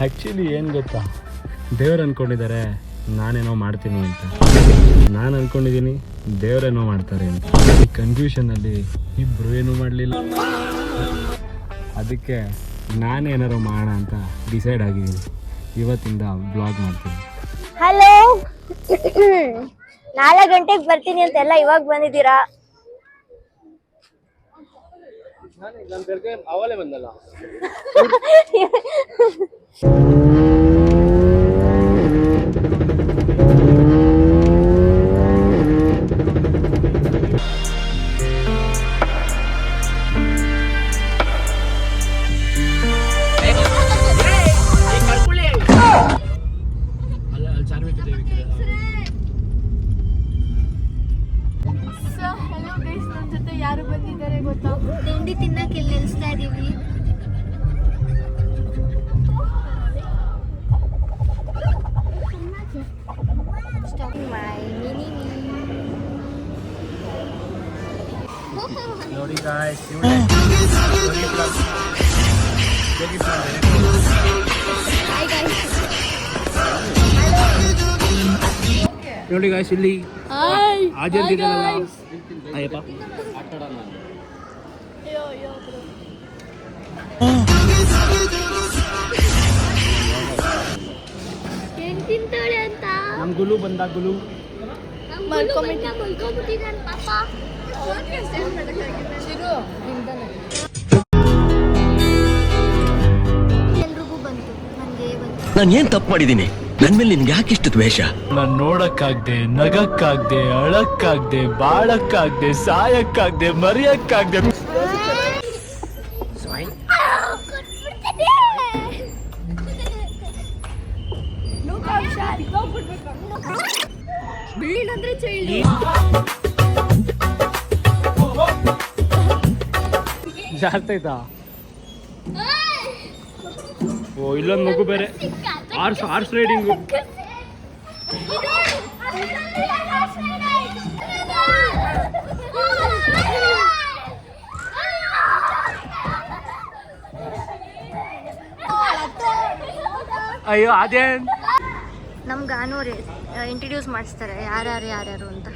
Actually ಏನು ಗೊತ್ತಾ, ದೇವ್ರು ಅಂದ್ಕೊಂಡಿದ್ದಾರೆ ನಾನೇನೋ ಮಾಡ್ತೀನಿ ಅಂತ, ನಾನು ಅಂದ್ಕೊಂಡಿದ್ದೀನಿ ದೇವರೇನೋ ಮಾಡ್ತಾರೆ ಅಂತ. ಈ ಕನ್ಫ್ಯೂಷನಲ್ಲಿ ಇಬ್ಬರು ಏನೂ ಮಾಡಲಿಲ್ಲ. ಅದಕ್ಕೆ ನಾನೇನಾರು ಮಾಡೋಣ ಅಂತ ಡಿಸೈಡ್ ಆಗಿದ್ದೀನಿ. ಇವತ್ತಿಂದ ಬ್ಲಾಗ್ ಮಾಡ್ತೀನಿ. ಹಲೋ, 4 ಗಂಟೆಗೆ ಬರ್ತೀನಿ ಅಂತೆಲ್ಲ ಇವಾಗ ಬಂದಿದ್ದೀರಾ? ಅವಲೇ ಬಂದಲ್ಲ. ಯಾರು ಬಂದಿದ್ದಾರೆ ಗೊತ್ತಾ? ತಿಂಡಿ ತಿನ್ನಕ್ಕೆ ಇಲ್ಲಿ ನಿಲ್ಲಿಸ್ತಾ ಇದೀವಿ. ನೋಡಿ ಗಾಯ್ಸ್, ನೋಡಿ ಗಾಯ್ಸ್, ಇಲ್ಲಿ ಆಜಂತಿದಲ್ಲ ಅಯ್ಯಪ್ಪ. ಏನ್ ತಿಂತಾಳೆ ಅಂತ ನಮ್ ಗುಲು ಬಂದ. ಗುಲು ಮಲ್ಕೊಂಡ್ಬಿಟ್ಟಿದ್ದಾನೆ ಪಾಪ. ಎಲ್ರಿಗೂ ಬಂತು, ನನಗೆ ಬಂತು. ನಾನು ಏನ್ ತಪ್ಪು ಮಾಡಿದ್ದೀನಿ? ನನ್ ಮೇಲೆ ನಿನ್ಗೆ ಯಾಕಿಷ್ಟು ದ್ವೇಷ? ನಾನು ನೋಡಕ್ಕಾಗ್ದೆ, ನಗಕ್ಕಾಗ್ದೆ, ಅಳಕ್ಕಾಗ್ದೆ, ಬಾಳಕ್ಕಾಗ್ದೆ, ಸಾಯಕ್ಕಾಗ್ದೆ, ಮರಿಯಕ್ಕಾಗ್ದೆ. ಜಾಸ್ತಿ ಆಯ್ತಾ? ಓ, ಇಲ್ಲೊಂದು ಮಗು ಬೇರೆ. Horse riding. ಅಯ್ಯೋ ಅದೇನ್ ನಮ್ಗೆ ಅನೋರೆ ಇಂಟ್ರಡ್ಯೂಸ್ ಮಾಡಿಸ್ತಾರೆ ಯಾರ್ಯಾರು ಅಂತ.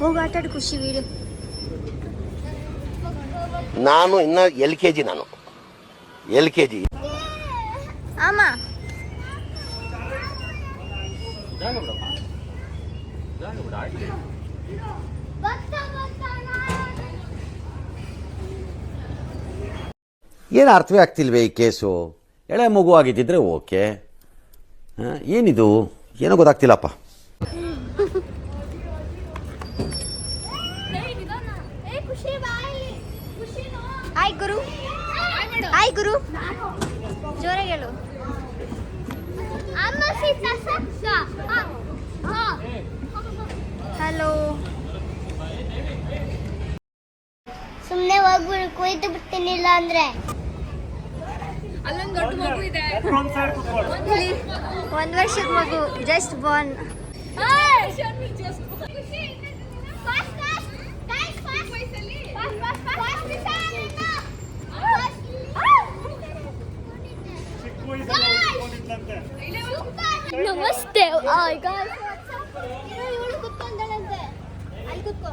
ಹೋಗಿ ಆಟಾಡು ಖುಷಿ. ವೀಡಿಯೋ ನಾನು ಇನ್ನ LKG. ನಾನು LKG. ಆಮ ಏನು ಅರ್ಥವೇ ಆಗ್ತಿಲ್ವೇ ಈ ಕೇಸು? ಎಳೆ ಮಗು ಆಗಿದ್ದಿದ್ರೆ ಓಕೆ, ಏನಿದು ಏನೋ ಗೊತ್ತಾಗ್ತಿಲ್ಲಪ್ಪ. ಹಾಯ್ ಗುರು, ಜೋರಾಗಿ ಹೇಳು. ಹಲೋ. ಸುಮ್ಮನೆ ಹೋಗ್ಬಿಡು, ಕೊಯ್ದು ಬಿಡ್ತೀನಿಲ್ಲ ಅಂದ್ರೆ. ಅಲ್ಲೊಂದು ದೊಡ್ಡ ಮಗು ಇದೆ, 1 ವರ್ಷದ ಮಗು, ಜಸ್ಟ್ ಬಾರ್ನ್. ನಮಸ್ತೆ. ಇವಳು ಕುತ್ಕೊಂಡಳಂತೆ, ಅಲ್ಲಿ ಕುತ್ಕೋ.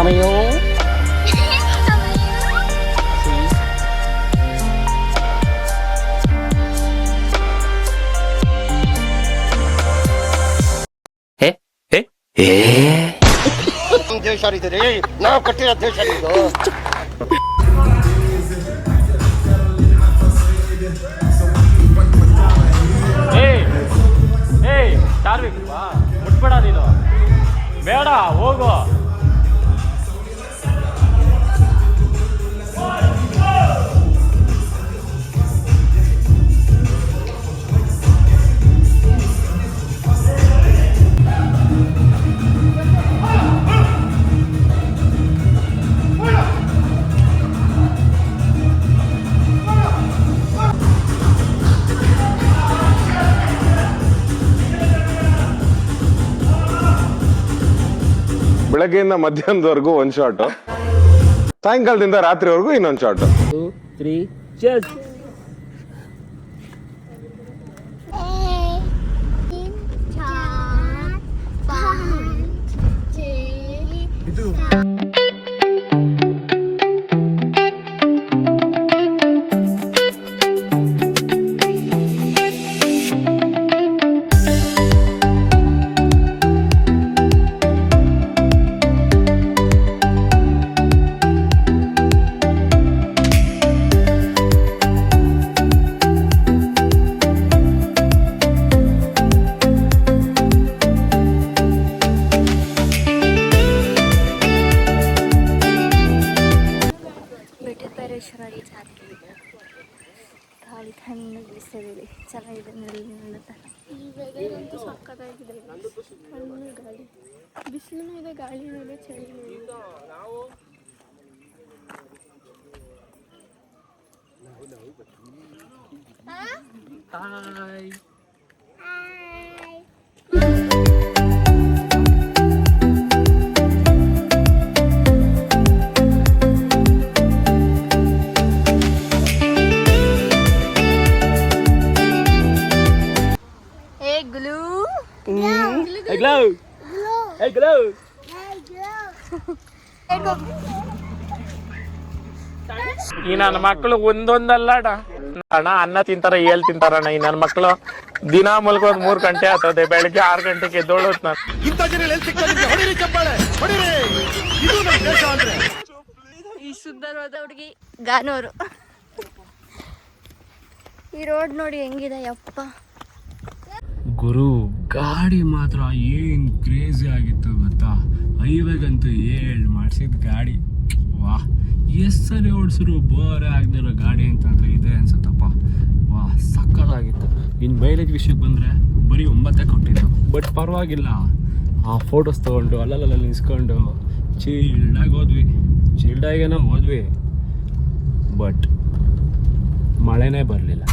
ಅಮ್ಮಯ್ಯೋ, ದೇಶ ನಾವು ಕಟ್ಟಿರೋ ದೇಶ ಇದು. ಯಾರು ಬೇಕಪ್ಪ ಮುಟ್ಬೇಡ ನೀನು ಬೇಡ ಹೋಗು ಬೆಳಗ್ಗೆಯಿಂದ ಮಧ್ಯಾಹ್ನದವರೆಗೂ ಒಂದ್ ಶಾಟ್, ಸಾಯಂಕಾಲದಿಂದ ರಾತ್ರಿವರೆಗೂ ಇನ್ನೊಂದು ಶಾಟ್. 2, 3 cheers. ಬೆಟ್ಟಪೇರೇಶ್ವರಿ ಜಾತ್ರೆ ಗಾಳಿ ತಣ್ಣಗೆ ಬೀಸ್ತದೆ, ಚೆನ್ನಾಗಿದೆ. ಈ ವೆದರ್ ಅಂತೂ ಸಕ್ಕತ್ತಾಗಿದೆ. ತಣ್ಣಗೆ ಗಾಳಿ, ಬಿಸಿಲು ಇದೆ, ಗಾಳಿನೂ ಇದೆ, ಚಳಿನೂ ಇದೆ. ಈ ನನ್ನ ಮಕ್ಕಳು ಒಂದೊಂದಲ್ಲ ಅಣ್ಣ, ಅನ್ನ ತಿಂತಾರ ಏಳ್ ತಿಂತಾರಣ್ಣ. ಈ ನನ್ನ ಮಕ್ಕಳು ದಿನ ಮಲ್ಕೋದ್ 3 ಗಂಟೆ ಆಗ್ತದೆ, ಬೆಳಿಗ್ಗೆ 6 ಗಂಟೆಗೆ ಎದ್ದೋಳೋದ್ ನಾನು. ಈ ಸುಂದರವಾದ ಹುಡುಗಿ ಗಾನೂರು. ಈ ರೋಡ್ ನೋಡಿ ಹೆಂಗಿದೆ ಯಪ್ಪ. ಗುರು ಗಾಡಿ ಮಾತ್ರ ಏನು ಕ್ರೇಜಿ ಆಗಿತ್ತು ಗೊತ್ತಾ. ಹೈವೇಗಂತೂ ಮಾಡಿಸಿದ ಗಾಡಿ, ವಾಹ್. ಎಷ್ಟಲ್ಲಿ ಓಡಿಸಿದ್ರು ಬೋರೇ ಆಗದಿರೋ ಗಾಡಿ ಅಂತಂದರೆ ಇದೆ ಅನ್ಸುತ್ತಪ್ಪ. ವಾಹ್, ಸಕ್ಕತ್ತಾಗಿತ್ತು. ಇನ್ನು ಮೈಲೇಜ್ ವಿಷಯಕ್ಕೆ ಬಂದರೆ ಬರೀ 9 ಕೊಟ್ಟಿದ್ದು. ಬಟ್ ಪರವಾಗಿಲ್ಲ, ಆ ಫೋಟೋಸ್ ತೊಗೊಂಡು ಅಲ್ಲಲ್ಲ ನಿಲ್ಸ್ಕೊಂಡು ಚೀಲ್ಡಾಗಿ ಹೋದ್ವಿ. ಬಟ್ ಮಳೆನೇ ಬರಲಿಲ್ಲ.